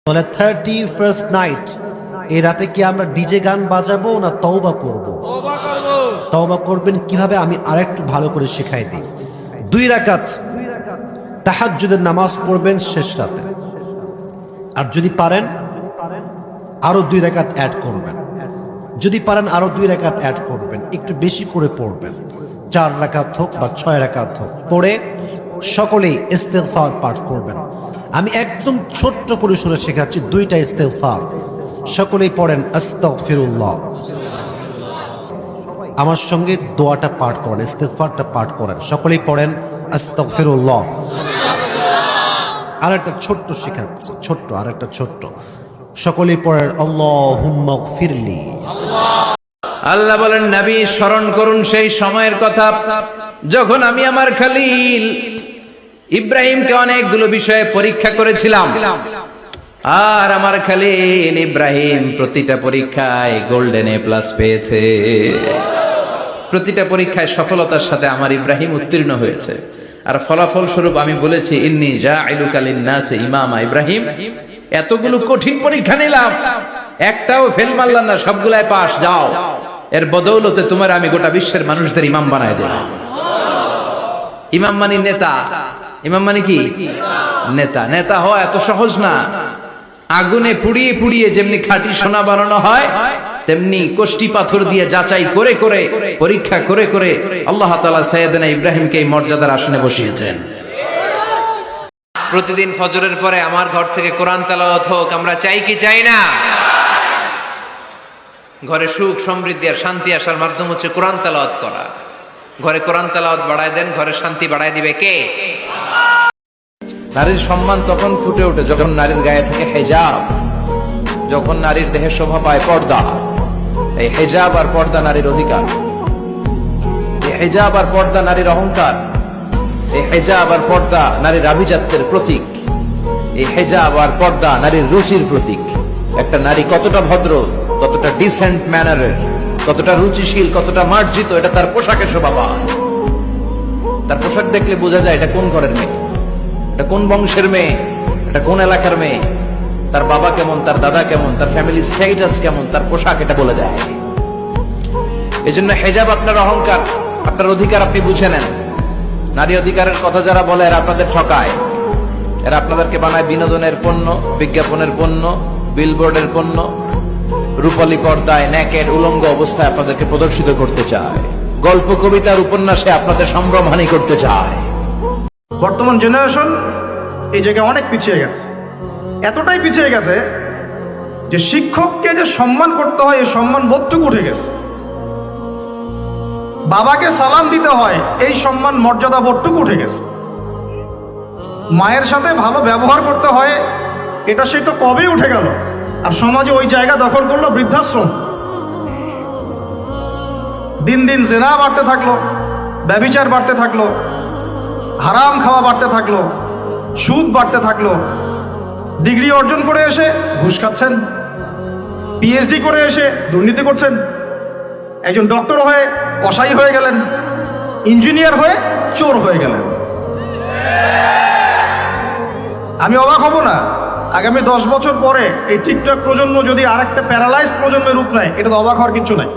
বলে 31st night, এই রাতে কি আমরা ডিজে গান বাজাবো না তওবা করব? তওবা করবেন কিভাবে আমি আরেকটু ভালো করে শিখাই দিই। 2 রাকাত তাহাজ্জুদের নামাজ পড়বেন শেষ রাতে, আর যদি পারেন আরো 2 রাকাত অ্যাড করবেন, যদি পারেন আরো 2 রাকাত অ্যাড করবেন, একটু বেশি করে পড়বেন। 4 রাকাত হোক বা 6 রাকাত হোক, পড়ে সকলেই ইস্তিগফার পাঠ করবেন। আমি একদম ছোট্ট পরিসরে শেখাচ্ছি 2টা ইস্তিগফার। সকলেই পড়েন আস্তাগফিরুল্লাহ। আমার সঙ্গে দোয়াটা পাঠ করেন, ইস্তিগফারটা পাঠ করেন। সকলেই পড়েন আস্তাগফিরুল্লাহ। আরেকটা ছোট্ট শেখাচ্ছি, আরেকটা ছোট্ট। সকলেই পড়েন আল্লাহুম্মা গফিরলি। আল্লাহ বলেন, নবী স্মরণ করুন সেই সময়ের কথা যখন আমি আমার খলিল ইব্রাহিমকে অনেকগুলো বিষয়ে পরীক্ষা করেছিলাম, আর আমার খলিল ইব্রাহিম প্রতিটা পরীক্ষায় গোল্ডেন A+ পেয়েছে। প্রতিটা পরীক্ষায় সফলতার সাথে আমার ইব্রাহিম উত্তীর্ণ হয়েছে। আর ফলাফল স্বরূপ আমি বলেছি, ইন্নী জাইলুকা লিন-নাসি ইমামা। ইব্রাহিম, এতগুলো কঠিন পরীক্ষা নিলাম, একটাও ফেল মারলাম না, সবগুলাই পাস। যাও, এর বদৌলতে তোমার আমি গোটা বিশ্বের মানুষদের ইমাম বানায় দিলাম। ইমাম মানে নেতা। ইমাম মানে কি? নেতা। নেতা হওয়া এত সহজ না। আগুনে পুড়িয়ে পুড়িয়ে যেমনি খাঁটি সোনা বানানো হয়, তেমনি কষ্টি পাথর দিয়ে যাচাই করে করে, পরীক্ষা করে করে আল্লাহ তাআলা সাইয়েদনা ইব্রাহিমকে এই মর্যাদার আসনে বসিয়েছেন। প্রতিদিন ফজরের পরে আমার ঘর থেকে কোরআন তেলাওয়াত হোক, আমরা চাই কি চাই না? ঘরে সুখ সমৃদ্ধি আর শান্তি আসার মাধ্যম হচ্ছে কোরআন তেলাওয়াত করা। ঘরে কোরআন তেলাওয়াত বাড়ায় দেন, ঘরে শান্তি বাড়ায় দিবে কে? নারীর সম্মান তখন ফুটে ওঠে যখন নারীর গায়ে থাকে হিজাব, যখন নারীর দেহে শোভা পায় পর্দা। এই হিজাব আর পর্দা নারীর অধিকার, এই হিজাব আর পর্দা নারীর অহংকার, এই হিজাব আর পর্দা নারীর আভিজাত্যের প্রতীক, এই হিজাব আর পর্দা নারীর রুচির প্রতীক। একটা নারী কতটা ভদ্র, কতটা ডিসেন্ট ম্যানারের, কতটা রুচিশীল, কতটা মার্জিত, এটা তার পোশাকের শোভা পায়। তার পোশাক দেখলে বোঝা যায় এটা কোন ঘরের মেয়ে, এটা কোন বংশের মেয়ে, এটা কোন এলাকার মেয়ে, তার বাবা কেমন, তার দাদা কেমন, তার ফ্যামিলি স্ট্যাটাস কেমন, তার পোশাক এটা বলে দেয়। এজন্য হিজাব আপনার অহংকার, আপনার অধিকার, আপনি বুঝে নেন। নারী অধিকারের কথা যারা বলে এরা আপনাদের ঠকায়। এরা আপনাদেরকে বানায় বিনোদনের পণ্য, বিজ্ঞাপনের পণ্য, বিলবোর্ডের পণ্য। রূপালী পর্দায় নেকেড উলঙ্গ অবস্থায় আপনাদেরকে প্রদর্শিত করতে চায়। গল্প কবিতার উপন্যাসে আপনাদের সম্ভ্রমহানি করতে চায়। বর্তমান জেনারেশন এই জায়গায় অনেক পিছিয়ে গেছে। এতটাই পিছিয়ে গেছে যে শিক্ষককে যে সম্মান করতে হয়, এই সম্মান বোধটুকু উঠে গেছে। বাবাকে সালাম দিতে হয়, এই সম্মান মর্যাদা বোধটুকু উঠে গেছে। মায়ের সাথে ভালো ব্যবহার করতে হয়, এটা সেই তো কবেই উঠে গেল। আর সমাজে ওই জায়গা দখল করলো বৃদ্ধাশ্রম। দিন দিন জেনা বাড়তে থাকলো, ব্যভিচার বাড়তে থাকলো, হারাম খাওয়া বাড়তে থাকলো, সুদ বাড়তে থাকলো। ডিগ্রি অর্জন করে এসে ঘুষ খাচ্ছেন, পিএইচডি করে এসে দুর্নীতি করছেন, একজন ডক্টর হয়ে কসাই হয়ে গেলেন, ইঞ্জিনিয়ার হয়ে চোর হয়ে গেলেন। আমি অবাক হব না আগামী 10 বছর পরে এই টিকটক প্রজন্ম যদি আরেকটা প্যারালাইজড প্রজন্মের রূপ নেয়, এটা তো অবাক হওয়ার কিচ্ছু নাই।